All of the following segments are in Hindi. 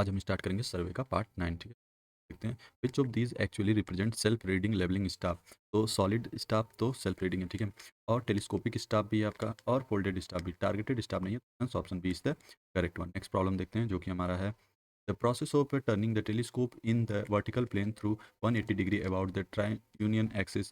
आज हम स्टार्ट करेंगे सर्वे का पार्ट 9। ठीक है, देखते हैं which of these actually represent self reading levelling staff. तो सॉलिड स्टाफ तो सेल्फ रीडिंग है, ठीक है, और टेलीस्कोपिक स्टाफ भी है आपका, और फोल्डेड स्टाफ भी। टारगेटेड स्टाफ नहीं है, option B is the correct one. Next problem देखते हैं जो कि हमारा है the process of turning the telescope in the vertical plane through 180 degree about the tri-union axis,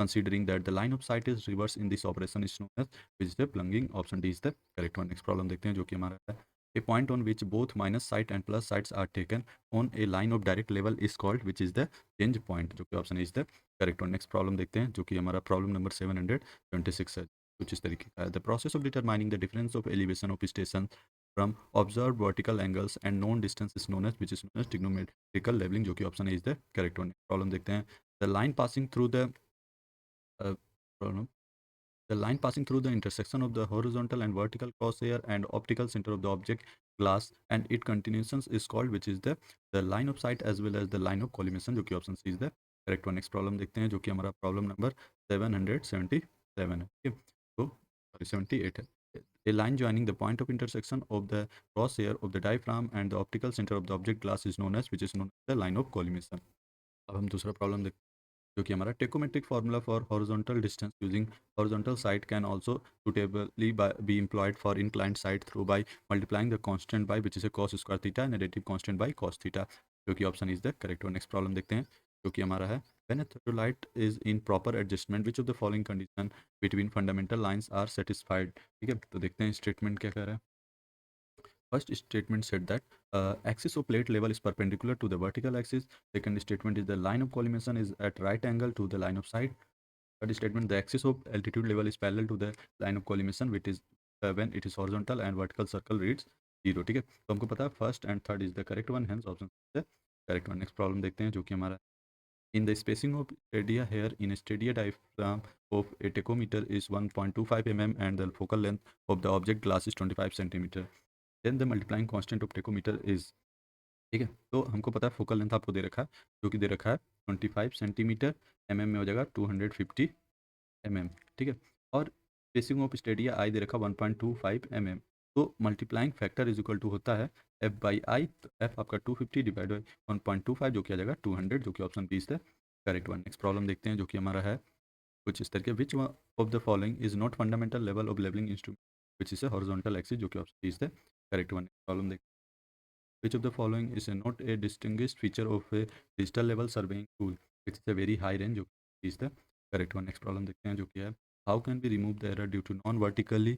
considering that the line of sight is reverse in this operation is known as which is the plunging. Option D is the correct one. Next problem देखते हैं जो कि हमारा है a point on which both minus sight and plus sights are taken on a line of direct level is called which is the change point, जो कि option is the correct one. Next problem देखते हैं जो कि हमारा प्रॉब्लम नंबर 726 है, कुछ इस तरीके का है। The process of determining the difference of elevation of station from observed vertical angles and known distance is known as which is known as trigonometrical leveling, जो कि option is the correct one. Problem देखते हैं the line passing through the problem the line passing through the intersection of the horizontal and vertical crosshair and optical center of the object glass and its continuations is called which is the line of sight as well as the line of collimation, जो कि option C is the correct one. Next problem देखते हैं जो कि हमारा प्रॉब्लम नंबर 777 है, ठीक है, तो सॉरी 78 है। A line joining the point of intersection of the crosshair of the diaphragm and the optical center of the object glass is known as which is known as the line of collimation। अब हम दूसरा प्रॉब्लम देखते हैं जो कि हमारा tacheometric formula for horizontal distance using horizontal side can also suitably be employed for inclined side through by multiplying the constant by which is a cos square theta negative constant by cos theta, जो कि option is the correct one. Next problem देखते हैं जो कि हमारा है when a theodolite is in proper adjustment which of the following condition between fundamental lines are satisfied। ठीक है, तो देखते हैं स्टेटमेंट क्या कह रहा है। First statement said that axis of plate level is perpendicular to the vertical axis. Second statement is the line of collimation is at right angle to the line of sight. Third statement, the axis of altitude level is parallel to the line of collimation which is when it is horizontal and vertical circle reads 0। ठीक है, तो हमको पता है first and third is the correct one, hence option the correct one. Next problem देखते हैं जो कि हमारा in the spacing of stadia hair in a stadia diaphragm of a tachometer is 1.25 mm and the focal length of the object glass is 25 centimeter, then the multiplying constant of tachometer is। ठीक है, तो हमको पता है फोकल लेंथ आपको दे रखा है जो कि दे रखा है 25 सेंटीमीटर, में हो जाएगा 250 ठीक है, और स्पेसिंग ऑफ स्टेडिया आई दे रखा 1.25 तो multiplying factor is equal to होता है एफ बाई आई, तो एफ आपका 250 डिवाइड बाई 1.25 जो कि आ जाएगा 200, जो कि option B is the correct one. Next problem देखते हैं जो कि हमारा है कुछ इस तरह which of the following is not fundamental level of levelling instrument which is a horizontal axis, जो कि option B is the correct one. Problem देखते हैं which of the following is not a distinguished feature of a digital level surveying tool which is a very high range, जो is the correct one। next problem देखते हैं जो कि है how can we remove the error due to non vertically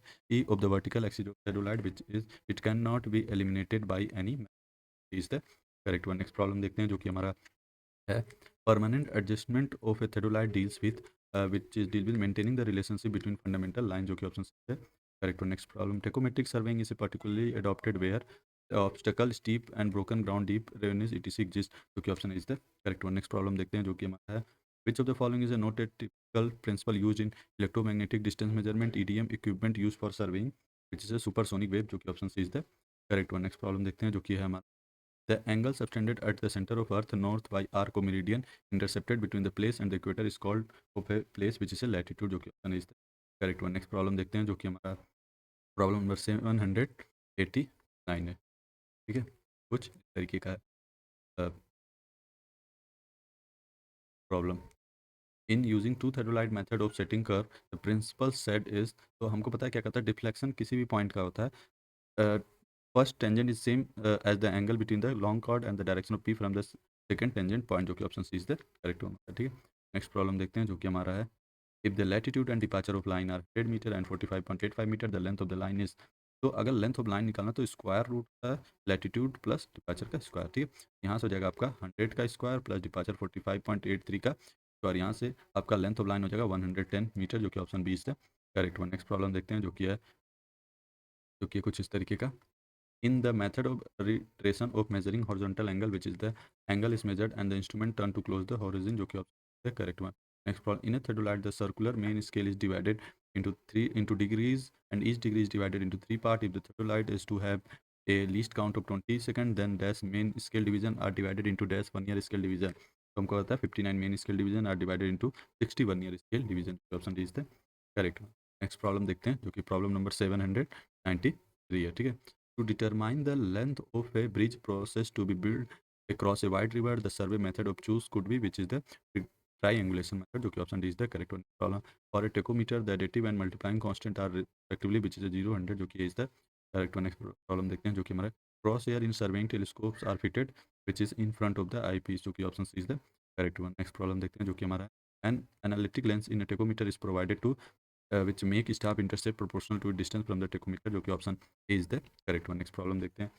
of the vertical axis of cellulite which is it cannot be eliminated by any method, is the correct one। next problem देखते हैं जो कि हमारा है permanent adjustment of a cellulite deals with which is deal with maintaining the relationship between fundamental line, जो कि ऑप्शन है correct one। next problem tachometric surveying is particularly adopted where obstacle steep and broken ground deep ravines etc exist, जो कि option is the correct one. Next problem देखते हैं जो कि हमारा है which of the following is a not a typical principle used in electromagnetic distance measurement EDM equipment used for surveying which is a supersonic wave, जो कि option C is the correct one. Next problem देखते हैं जो कि है हमारा the angle subtended at the center of earth north by arc of meridian intercepted between the place and the equator is called of a place which is a latitude, जो कि option is the correct one. Next problem देखते हैं जो कि हमारा प्रॉब्लम नंबर 789 है, ठीक है, कुछ इस तरीके का problem in using two theodolite method of setting curve the principle set is. तो हमको पता है क्या कहता है डिफ्लेक्शन किसी भी पॉइंट का होता है first tangent is same as the angle between the long chord and the direction of P from the second tangent point, जो कि option C is the correct one होता है, ठीक है। नेक्स्ट प्रॉब्लम देखते हैं जो कि हमारा है if the latitude and departure of line are 100 metre and 45.85 metre the length of the line is. तो अगर लेंथ ऑफ लाइन निकालना तो स्क्वायर रूट होता है लैटिट्यूड प्लस डिपार्चर का स्क्वायर, ठीक है। यहाँ से हो जाएगा आपका 100 का स्क्वायर प्लस डिपार्चर 45.83 का स्क्वायर, यहाँ से आपका लेंथ ऑफ लाइन हो जाएगा 110 मीटर, जो कि option B is the correct one. Next problem देखते हैं जो कि है जो कि कुछ इस तरीके का in the method of retracement of measuring horizontal angle which is the angle is measured and the instrument turned to close the horizon, जो कि the correct one। next problem in a theodolite the circular main scale is divided into three into degrees and each degree is divided into three parts। if the theodolite is to have a least count of 20 seconds then dash main scale division are divided into dash 1 year scale division। तो हमको पता है 59 main scale division are divided into 61 year scale division, option D is the correct one। Next problem देखते हैं जो कि प्रॉब्लम नंबर 793 है, ठीक है। To determine the length of a bridge process to be built across a wide river, the survey method of choose could be, which is the triangulation method, जो कि option D is the correct one problem. और a tachometer, the additive and multiplying constant are respectively, which is a 0 100, जो कि is the correct one. Next problem देखते हैं जो कि हमारा cross hair in surveying telescopes are fitted which is in front of the I piece, जो कि option C is the correct one. Next problem देखते हैं जो कि हमारा an anallactic lens in tacheometer is provided to which make staff intercept proportional to distance from the tachometer, जो कि option A is the correct one. Next problem देखते हैं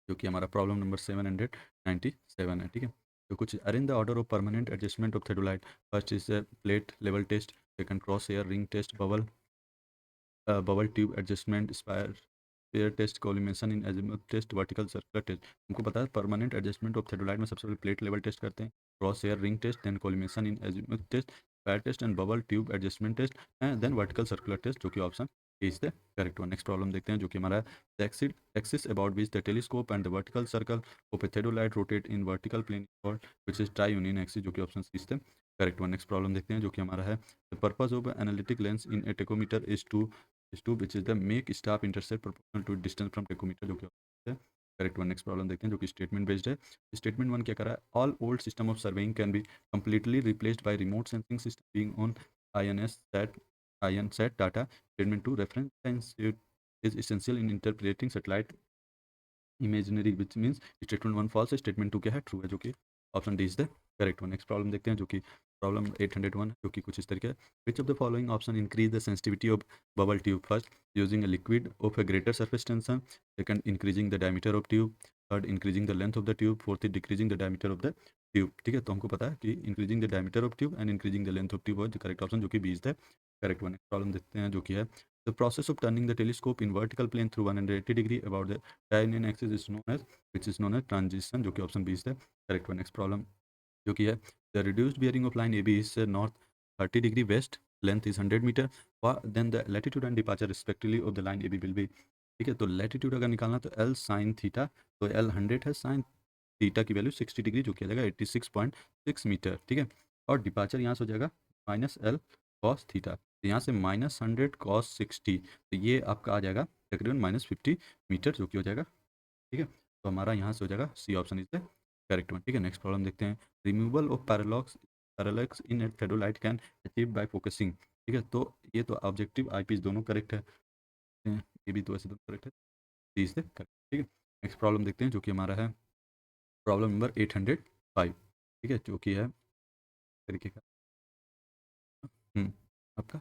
जो कि हमारा प्रॉब्लम नंबर 797 है. ठीक है, तो कुछ arrange the order of permanent adjustment of theodolite. First is plate level test, second cross hair ring test, bubble tube adjustment, spire test, collimation in azimuth test, vertical circular test. हमको पता है परमानेंट एडजस्टमेंट ऑफ थेडोलाइट में सबसे पहले प्लेट लेवल टेस्ट करते हैं, cross hair ring test, then collimation in azimuth test, spire test and bubble tube adjustment test, and then vertical circular test, जो कि option is the correct one. Next problem देखते हैं जो कि हमारा the axis about which the telescope and the vertical circle of a theodolite rotate in vertical plane which is tri axis, जो कि option C is the correct one. Next problem देखते हैं जो कि हमारा है the purpose of anallactic lens in a tacheometer is to which is the make staff intercept proportional to distance from tacheometer, जो कि करेक्ट वन. नेक्स्ट प्रॉब्लम देखते हैं जो कि स्टेटमेंट बेस्ड है. स्टेटमेंट वन क्या करा है, all old system of surveying can be completely replaced by remote sensing system being on INSAT data. Statement 2, reference is essential in interpreting satellite imaginary, which means statement one false है, स्टेटमेंट टू क्या है, ट्रू है, जो कि option D is the correct one. Next problem देखते हैं जो कि प्रॉब्लम 801 है, जो कि कुछ इस तरीके है. विच of the following option increase the sensitivity of bubble tube. First, using a liquid of a greater surface tension, second, increasing the diameter of tube, third, increasing the length of the tube, fourth, decreasing the diameter of the tube. ठीक है, तो हमको पता है कि increasing the diameter of tube and increasing the length of tube, correct option, जो कि B is the correct one. Problem देखते हैं जो कि है the process of turning the telescope in vertical plane through 180 degree about the diagonal axis is known as, which is known as transition, जो कि option B is the correct one. Next problem जो कि है the reduced bearing of line A B is north 30 degree west, length is 100 metre, then the latitude and departure respectively of the line A B will be. ठीक है, तो लैटिट्यूड अगर निकालना तो एल साइन थीटा, तो एल 100 है, साइन थीटा की वैल्यू 60 डिग्री, जो कि आ जाएगा 86.6 मीटर. ठीक है, और डिपार्चर यहाँ से हो जाएगा माइनस एल कॉस थीटा, तो यहाँ से -100 cos 60, तो ये आपका आ जाएगा तकरीबन -50 मीटर, जो कि हो जाएगा. ठीक है, तो हमारा यहाँ से हो जाएगा C option is the correct one. ठीक है, नेक्स्ट प्रॉब्लम देखते हैं. Removal of parallax in theodolite can achieve by focusing. ठीक है, तो ये तो ऑब्जेक्टिव आई पीस दोनों करेक्ट है, ये भी तो ऐसे दोनों करेक्ट है, सी इज द करेक्ट. ठीक है, नेक्स्ट प्रॉब्लम देखते हैं जो कि हमारा है प्रॉब्लम नंबर 805. ठीक है, जो कि है तरीके का आपका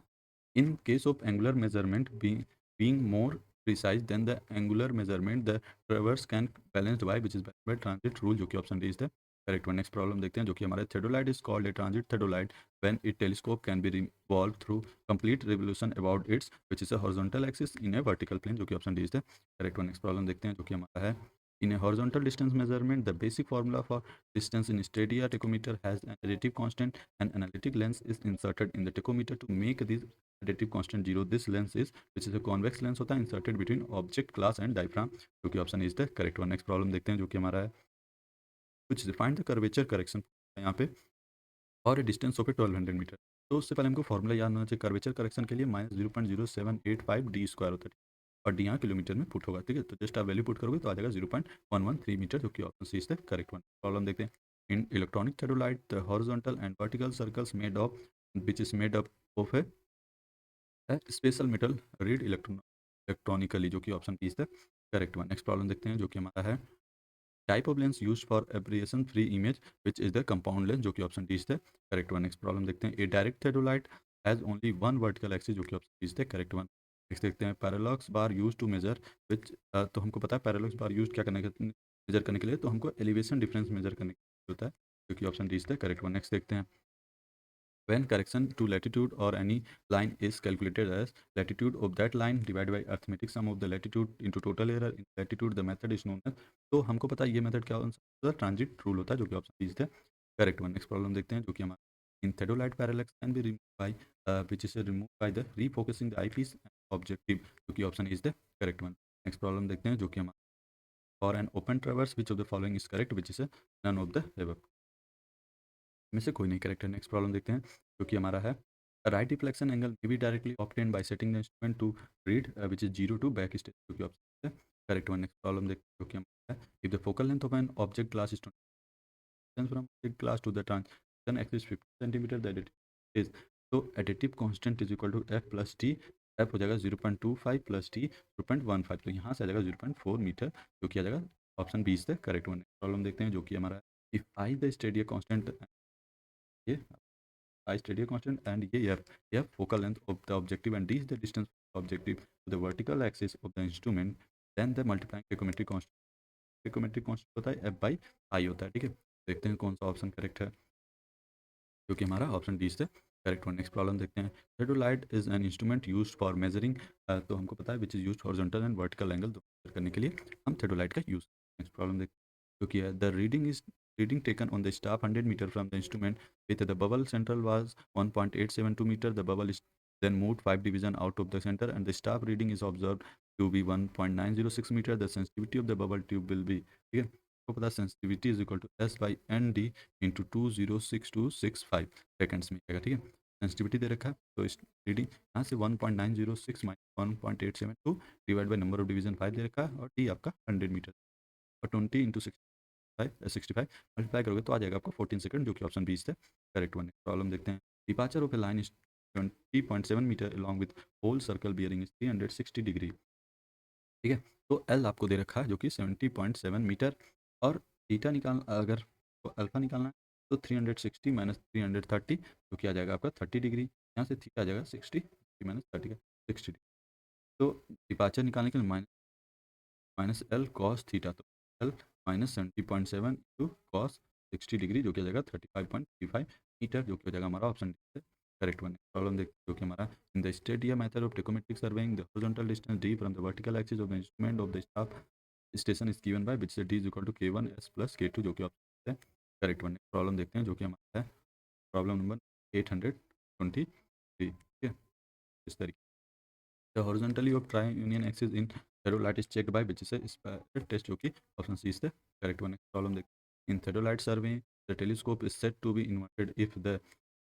in case of angular measurement being more precise than the angular measurement, the traverse can balanced by, which is by transit rule, जो कि option D is the correct one. Next problem देखते हैं जो कि हमारे theodolite is called a transit theodolite when its telescope can be revolved through complete revolution about its, which is a horizontal axis in a vertical plane, जो कि option D is the correct one. Next problem देखते हैं जो कि हमारा है in a horizontal distance measurement, the basic formula for distance in stadia tachometer has an additive constant. An analytic lens is inserted in the tachometer to make this additive constant 0. This lens is, which is a convex lens होता है, inserted between object class and diaphragm, जो कि option is the correct one. Next problem देखते हैं जो कि हमारा है कुछ फाइंड द कर्वेचर करेक्शन यहाँ पे और a distance of a 1200 metre. तो उससे पहले हमको फॉर्मूला याद होना चाहिए कर्वेचर करेक्शन के लिए, -0.0785 डी स्क्वायर होता है, और डी यहाँ किलोमीटर में पुट होगा. ठीक है, तो जस्ट आप वैल्यू पुट करोगे तो आ जाएगा 0.113 मीटर, जो कि option C is the correct one. Problem देखते हैं. In electronic theodolite the horizontal and vertical circles made of which is made up of a special metal read electronically, जो कि option B is the correct one. Next problem देखते हैं जो कि हमारा है type of lens use for aberration free image, which is the compound lens, जो कि option D is the correct one. Next problem देखते हैं. A direct theodolite has only one vertical axis, जो कि option D is the correct one. Next देखते हैं parallax bar use to measure which, तो हमको पता है पैरालॉक्स बार यूज क्या करने के मेजर करने के लिए, तो हमको एलिवेशन डिफरेंस मेजर करने के लिए होता है, जो कि option D is the correct one. Next देखते हैं. When correction to latitude or any line is calculated as latitude of that line divided by arithmetic sum of the latitude into total error in latitude, the method is known as, तो हमको पता है ये मेथड क्या होता है, ट्रांजिट रूल होता है, जो कि option is the correct one. Next problem देखते हैं जो कि हमारा in theodolite parallax can be remove by which is remove by the refocusing the I piece objective, जो कि option is the correct one. Next problem देखते हैं जो कि हमारा for an open traverse which of the following is correct, which is none of the above, में से कोई नहीं करेक्ट है. नेक्स्ट प्रॉब्लम देखते हैं जो कि हमारा है right deflection angle may be directly obtain by setting the instrument to read which is 0 to back stage, जो कि ऑप्शन है करेक्ट वन। नेक्स्ट प्रॉब्लम देखते हैं जो कि हमारा है, if the focal length of an object glass is distance from object glass to the transition axis 50 centimeter, the additive is, तो additive constant is equal to f plus t। f हो जाएगा 0.25 प्लस टी 0.15, तो यहाँ से आ जाएगा 0.4 मीटर, जो कि आ जाएगा option B is the correct one. Problem देखते हैं जो कि हमारा, if I the stadia constant, ये आई स्टेडी कांस्टेंट एंड ये F focal length of the objective and D is the distance objective to the vertical axis of the instrument, then the multiplying tacheometric constant, tacheometric constant होता है एफ बाई आई होता है, ठीक है। देखते हैं कौन सा ऑप्शन करेक्ट है, जो कि हमारा ऑप्शन डी से करेक्ट वन। नेक्स्ट प्रॉब्लम देखते हैं, theodolite is an instrument used for measuring, तो हमको पता है which is used horizontal and vertical angle measure करने के लिए हम थेडोलाइट का यूज। नेक्स्ट प्रॉब्लम देखते हैं जो कि है, the reading taken on the staff 100 metre from the instrument with the bubble central was 1.872 metre, the bubble is then moved 5 division out of the center and the staff reading is observed to be 1.906 meter, the sensitivity of the bubble tube will be, ठीक है, आपको पता है sensitivity is equal to S by N D into 206,265 seconds में आएगा, ठीक है। सेंसिटिविटी दे रखा है, तो इस रीडिंग यहाँ से 1.906 minus 1.872 divide by number of division 5 दे रखा है, और टी आपका 100 मीटर, और 20 इंटू 65 मल्टीप्लाई करोगे तो आ जाएगा आपको 14 सेकंड, जो कि ऑप्शन बी से करेक्ट वन है। प्रॉब्लम देखते हैं, departure of a line is 20.7 metre along with whole circle bearing is 360 degree, ठीक है। तो एल आपको दे रखा है जो कि 70.7 मीटर, और थीटा निकाल, अगर तो अल्फा निकालना है तो 360 माइनस 330, जो कि आ जाएगा आपका 30 डिग्री, यहाँ से थीटा आ जाएगा 60 माइनस 30 का 60 डिग्री। तो डिपार्चर निकालने के लिए minus minus L cos theta, तो L minus 70.7 to cos 60 degree, जो कि आ जाएगा 35.35 मीटर, जो कि हो जाएगा हमारा ऑप्शन करेक्ट वन। प्रॉब्लम देख जो कि हमारा, in the stadia method of tacheometric surveying the horizontal distance D from the vertical axis of the instrument of the staff station is given by which say D is equal to k1 s plus k2, जो कि ऑप्शन है करेक्ट वन। प्रॉब्लम देखते हैं जो कि हमारा है प्रॉब्लम नंबर 823, ठीक है। इस तरीके the horizontally of tri-union axis in theodolite is checked by which is a spiral test, जो कि option C is the correct one। Problem देखते हैं, in theodolite survey the telescope is said to be inverted if the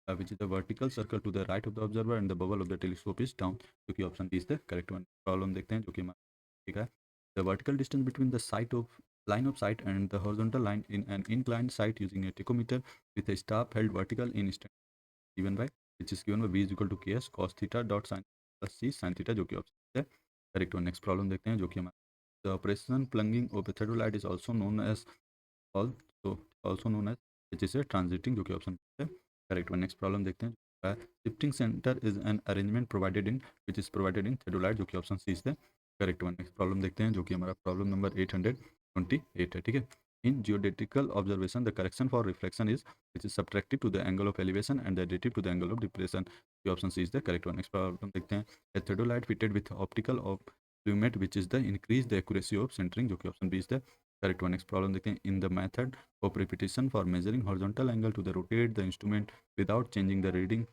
which is the vertical circle to the right of the observer and the bubble of the telescope is down, जो कि option D is the correct one। Problem देखते हैं जो कि हमारा ठीक है, the vertical distance between the site of line of sight and the horizontal line in an inclined sight using a tachometer with a staff held vertical in given by which is given by v is equal to ks cos theta dot sin plus c sin theta, जो कि ऑप्शन है करेक्ट वन। नेक्स्ट प्रॉब्लम देखते हैं जो कि हमारा, the operation plunging of theodolite is also known as also known as which is a transiting, जो कि ऑप्शन है करेक्ट वन। नेक्स्ट प्रॉब्लम देखते हैं, shifting centre is an arrangement provided in which is provided in theodolite, जो कि option C is the correct one. Next problem देखते हैं जो कि हमारा प्रॉब्लम नंबर 828 है, ठीक है। In geodetical observation, the correction for reflection is which is subtractive to the angle of elevation and the additive to the angle of depression. The option C is the correct one. Next problem देखते हैं, a theodolite fitted with optical of plumette which is the increase the accuracy of centering, जो कि option B is the correct one. Next problem देखते हैं, in the method of repetition for measuring horizontal angle to the rotate the instrument without changing the reading,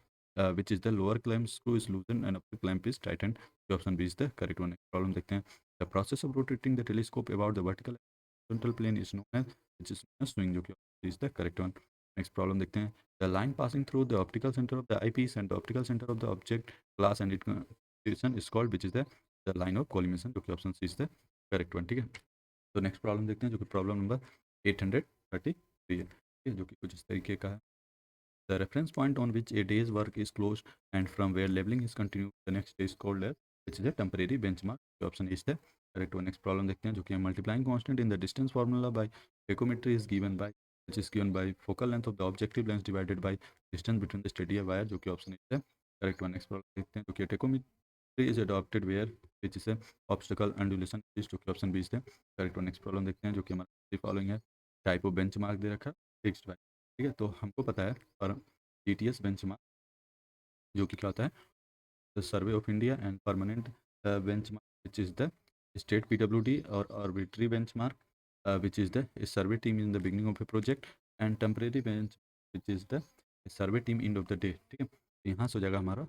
which is the lower clamp screw is loosened and upper clamp is tightened, the option B is the correct one. Next problem देखते हैं, the process of rotating the telescope about the vertical horizontal plane is known as which is known as swing, जो कि is the correct one। Next problem देखते हैं, the line passing through the optical center of the eyepiece and the optical center of the object glass and its collision is called which is the line of collimation, जो कि option C is the correct one, ठीक है। तो नेक्स्ट प्रॉब्लम देखते हैं जो कि प्रॉब्लम नंबर 833 है, ठीक है, जो कि कुछ इस तरीके का है, the reference point on which a day's work is closed and from where leveling is continued the next day is called as which is a temporary benchmark, the option is the correct one। next problem देखते हैं जो कि multiplying constant in the distance formula by tachometry is given by which is given by focal length of the objective lens divided by distance between the steady wire, जो कि option is the correct one। next problem देखते हैं जो कि tachometry is adopted where which is a obstacle undulation is, जो कि option B is the correct one। next problem देखते हैं जो कि हमारा following है, टाइप ऑफ बेंचमार्क दे रखा है फिक्स्ड बाय, ठीक है। तो हमको पता है और GTS बेंचमार्क जो कि क्या होता है, the survey of India and permanent benchmark which is the state PWD और arbitrary benchmark which is the survey team in the beginning of A project and temporary bench which is the survey team end of the day, ठीक है। तो यहाँ से हो जाएगा हमारा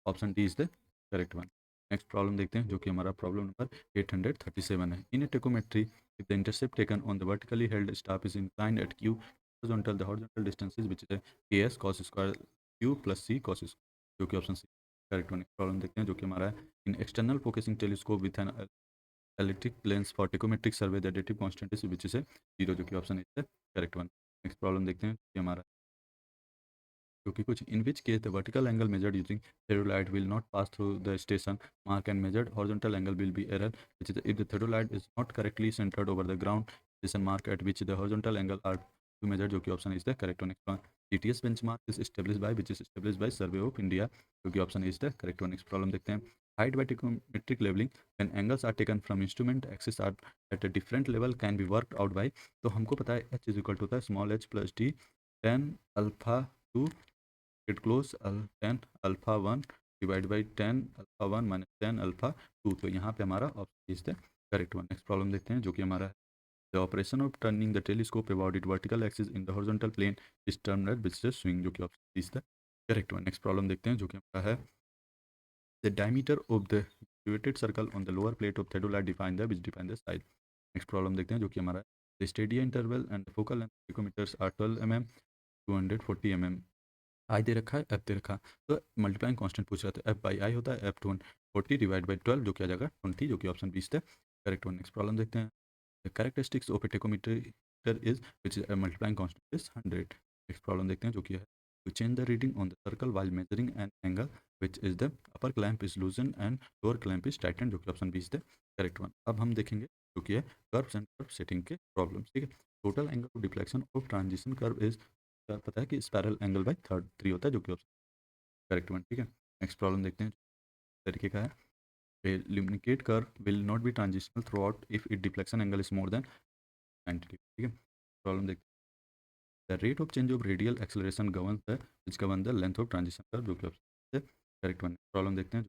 option D is the correct one. Next problem देखते हैं जो कि हमारा प्रॉब्लम नंबर 837 है, इन ए टेकोमेट्री if the intercept taken on the vertically held staff is inclined at Q horizontal the horizontal distance is which is a ks cos square q plus c cos square, जो कि option C correct one. Problem देखते हैं जो कि हमारा है, in external focusing telescope with an elliptic planes for trigonometric survey the dative constant is which is a 0 जो कि option is the correct one. Next problem देखते हैं कि हमारा क्योंकि कुछ in which case the vertical angle measured using theodolite will not pass through the station mark and measured horizontal angle will be error which is if the theodolite is not correctly centered over the ground station mark at which the horizontal angle are to measure जो कि option is the correct one. Next one GTS benchmark is established by which is established by survey of India जो कि option is the correct one. Next problem देखते हैं height bye trigonometric leveling when angles are taken from instrument axis are at a different level can be worked out by तो हमको पता है h इज इक्वल टू होता है small h plus d tan alpha 2 it close tan alpha 1 divide by tan alpha 1 minus tan alpha 2 तो यहाँ पे हमारा option is the correct one. Next problem देखते हैं जो कि हमारा the operation of turning the telescope about it vertical axis in the horizontal plane is termed as business swing जो कि option is the correct one. Next problem देखते हैं जो कि हमारा है the diameter of the graduated circle on the lower plate of theodolite define the which define the size। Next problem देखते हैं जो कि हमारा the stadia interval and focal length picometres are 12 mm 240 mm i दे रखा है एफ दे रखा है तो मल्टीप्लाइंग कांस्टेंट पूछ रहा था एफ बाई आई होता है एफ 240 डिवाइड बाई 12 जो कि आ जाएगा 20 जो कि ऑप्शन 20 है करेक्ट वन। नेक्स्ट प्रॉब्लम देखते हैं the characteristics of a tacheometer is which is multiplying constant is 100। Next problem देखते हैं जो कि है to change the reading on the circle while measuring an angle which is the upper clamp is loosen and lower clamp is tighten जो कि ऑप्शन 20 है करेक्ट वन। अब हम देखेंगे जो कि है कर्व्स एंड कर्व सेटिंग के प्रॉब्लम्स ठीक है। Total angle of deflection of transition curve is पता है कि स्पायरल एंगल बाई थर्ड 3 होता है जो कि ऑप्शन करेक्ट वन ठीक है। नेक्स्ट प्रॉब्लम देखते हैं तरीके का है a luminate curve will not be transitional throughout if its deflection angle is more than 90 degree ठीक है। प्रॉब्लम देखते हैं the rate of change of radial acceleration govern the which govern the length of transition curve जो कि ऑप्शन करेक्ट वन। प्रॉब्लम देखते हैं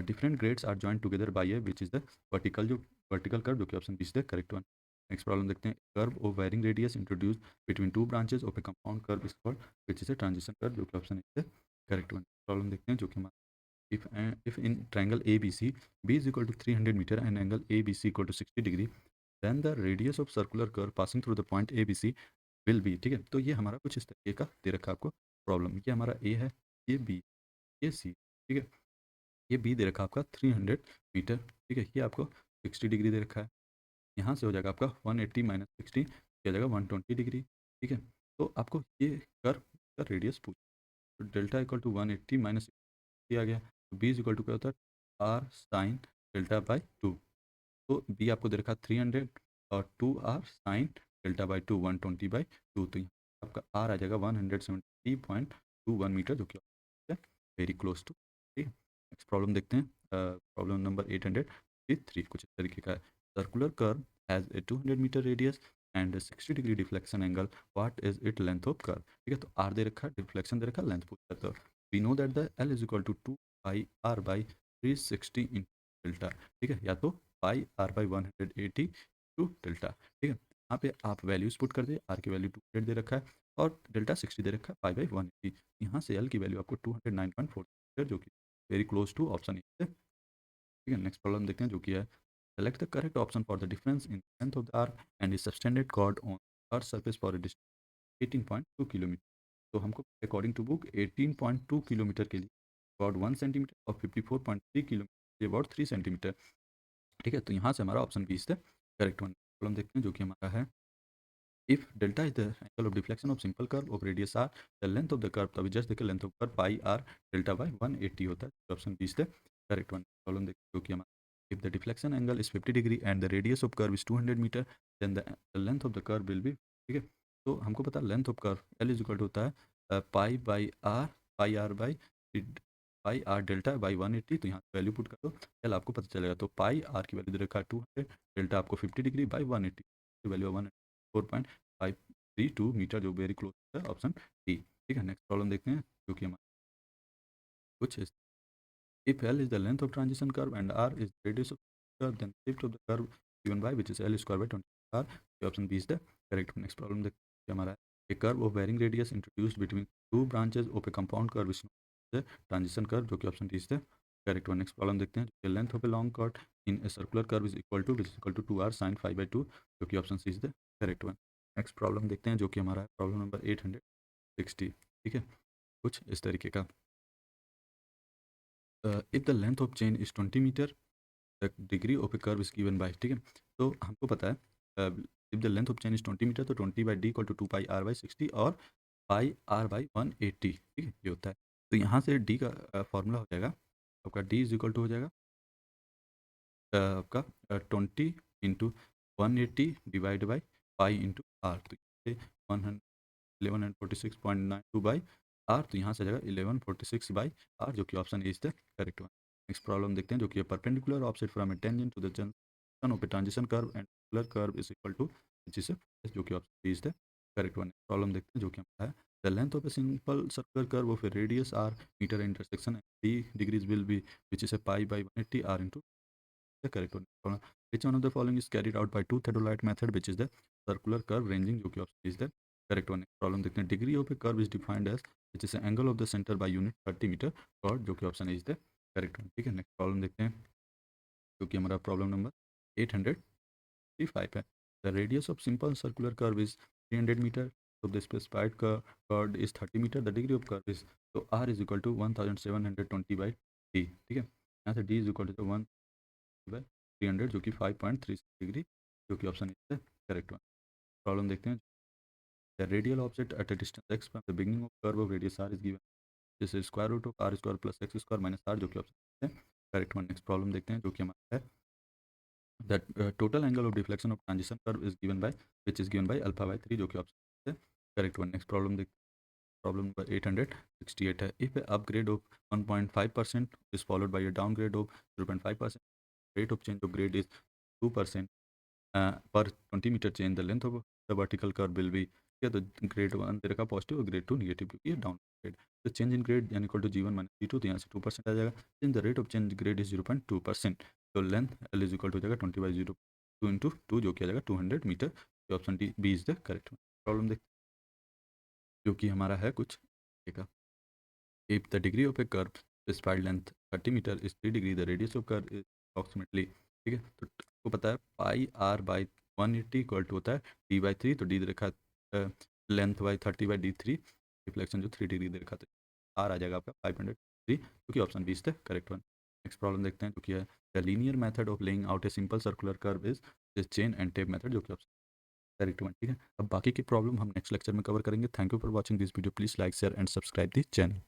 different grades are joint together by a which is the vertical जो वर्टिकल कर्व जो कि option B is the correct one. Next problem देखते हैं curve of varying radius introduce between two branches of a compound curve is called which is A transition curve जो कि option is the correct one. Problem देखते हैं जो कि if in triangle ABC B is equal to 300 meter and angle ABC equal to 60 degree then the radius of circular curve passing through the point ABC will be ठीक है। तो ये हमारा कुछ इस तरीके का दे रखा है आपको प्रॉब्लम ये हमारा A है ये B ये C ठीक है ये B दे रखा आपका 300 मीटर ठीक है ये आपको 60 डिग्री दे रखा है यहाँ से हो जाएगा आपका 180 माइनस 60 किया जाएगा 120 डिग्री ठीक है। तो आपको ये कर्व का रेडियस पूछ तो डेल्टा इक्वल टू 180 माइनस आ गया तो बी इज इक्वल टू क्या होता है R sine delta by two तो बी आपको दे रखा 300 और 2 R sine delta by two 120/2 तो यहाँ आपका आर आ जाएगा 170.21 मीटर जो कि वेरी क्लोज टू ठीक है। नेक्स्ट प्रॉब्लम देखते हैं प्रॉब्लम नंबर 803 कुछ इस तरीके का है circular curve has a 200 metre radius and 60 degree deflection angle what is it length of curve ठीक है। तो आर दे रखा है डिफ्लेक्शन दे रखा है लेंथ पूछ रहा है तो we know that the L is equal to 2 pi R by 360 in delta ठीक है या तो pi R by 180 to delta ठीक है। यहाँ पे आप वैल्यूज पुट कर दे आर की वैल्यू 200 दे रखा है और डेल्टा 60 दे रखा है पाई बाई 180 यहाँ से एल की वैल्यू आपको 209.4 जो कि वेरी क्लोज टू ऑप्शन है ठीक है। नेक्स्ट प्रॉब्लम देखते हैं जो कि है select the correct option for the difference in length of the arc and is subtended chord on earth surface for 18.2 kilometre तो हमको अकॉर्डिंग टू बुक 18.2 किलोमीटर के लिए अबाउट 1 सेंटीमीटर और 54.3 किलोमीटर अबाउट 3 सेंटीमीटर ठीक है। तो यहाँ से हमारा option B is the correct one. Problem देखते हैं जो कि हमारा है if delta is the angle of deflection of simple curve of radius r the length of the curve तभी जस्ट देखिए length of curve pi R delta by 180 होता है option B is the correct one. Problem देखिए जो कि हमारा if the deflection angle is 50 degree and the radius of curve is 200 meter then the length of the curve will be ठीक है। तो हमको पता है length of curve L is equal होता है pi R by pi R delta by 180 तो यहाँ वैल्यू पुट कर दो एल आपको पता चलेगा तो पाई आर की वैल्यू दे रखा है 200 डेल्टा आपको 50 डिग्री बाई 180 वैल्यू 104.532 मीटर जो वेरी क्लोज है ऑप्शन डी ठीक है। नेक्स्ट प्रॉब्लम देखते हैं जो कि हमारा कुछ इस if L is the length of transition curve and R is the radius of the curve then shift of the curve given by which is L square by 20 R the option B is the correct one। next problem देखते हैं हमारा है a curve of varying radius introduced between two branches of a compound curve is known as the transition curve जो कि option D is the correct one। next problem देखते हैं the length of a long chord in a circular curve is equal to which is equal to 2R sin phi by 2 जो कि option C is the correct one। next problem देखते हैं जो कि हमारा है प्रॉब्लम नंबर 860 ठीक है कुछ इस तरीके का if the length of chain is 20 meter the degree of a curve is given by, ठीक है। तो हमको पता है if the length of chain is 20 metre, तो 20 by D equal to 2 pi R by 60 और पाई आर बाई 180, ठीक है, ये होता है। तो यहाँ से डी का फॉर्मूला हो जाएगा आपका, डी इज इक्वल टू हो जाएगा आपका 20 into 180 divide by pi into R, तो वन 1146.92 बाई आर, तो यहाँ से आ जाएगा 1146 बाई आर, जो कि option A is the correct one. Next problem देखते हैं, जो कि perpendicular offset from a tangent to the junction of a transition curve and circular curve is equal to, जिससे जो कि option B is the correct one. Problem देखते हैं, जो कि हमारा है the length of a simple circular curve of a radius R metre intersection D degrees will be which is A pi by 180 R into the correct one. Which one of the following is carried out by two theodolite method, which is the circular curve ranging, जो कि option is the correct one. Problem देखते हैं, degree of a curve is defined as which is the angle of the center by unit 30 meter chord, जो कि option is the correct one, ठीक है। नेक्स्ट प्रॉब्लम देखते हैं, जो कि हमारा प्रॉब्लम नंबर 835 है। The radius of simple circular curve is 300 meter, so the specified chord is 30 meter, the degree of curve is, so r is equal to 1720 by d, ठीक है। यहाँ से d is equal to 1 by 300, जो कि 5.36 डिग्री, जो कि option is the correct one. Problem देखते हैं, the radial object at a distance X from the beginning of curve of radius R is given, this is square root of R square plus X square minus R, जो कि ऑप्शन है करेक्ट वन। नेक्स्ट प्रॉब्लम देखते हैं, जो कि हमारा है the total angle of deflection of transition curve is given by which is given by alpha by 3, जो कि ऑप्शन है करेक्ट वन। नेक्स्ट प्रॉब्लम देखते हैं, प्रॉब्लम नंबर 868 है, if upgrade of 1.5% is followed by a downgrade of 0.5%, rate of change of grade is 2% per 20 metre change, the length of the vertical curve will be, क्या तो ग्रेड वन दे रखा पॉजिटिव और ग्रेड टू निगेटिव, क्योंकि ये डाउन ग्रेड। तो चेंज इन ग्रेड यानी equal to G one minus G two, तो यहाँ से 2% आ जाएगा। Change the rate of change grade is 0.2%, तो length L is equal to हो जाएगा 20 बाई 2 इंटू 2, जो कि आ जाएगा 200 मीटर, तो option D B is the correct problem देख, जो कि हमारा है कुछ देखा। If the degree of a curve specified length 30 meter is 3 degree, the radius of curve is approximately, ठीक है। तो आपको पता है pi R by 180 equal to होता है डी बाई 3, तो डी दे रखा length by 30 by D 3, reflection जो 3 डिग्री दे रखा था, आर आ जाएगा आपका 503, क्योंकि option B is the correct one. Next problem देखते हैं, जो कि है the linear method of laying out a simple circular curve is the chain and tape method, जो कि ऑप्शन करेक्ट वन, ठीक है। अब बाकी की प्रॉब्लम हम नेक्स्ट लेक्चर में कवर करेंगे। Thank you for watching this video, please like share and subscribe the channel.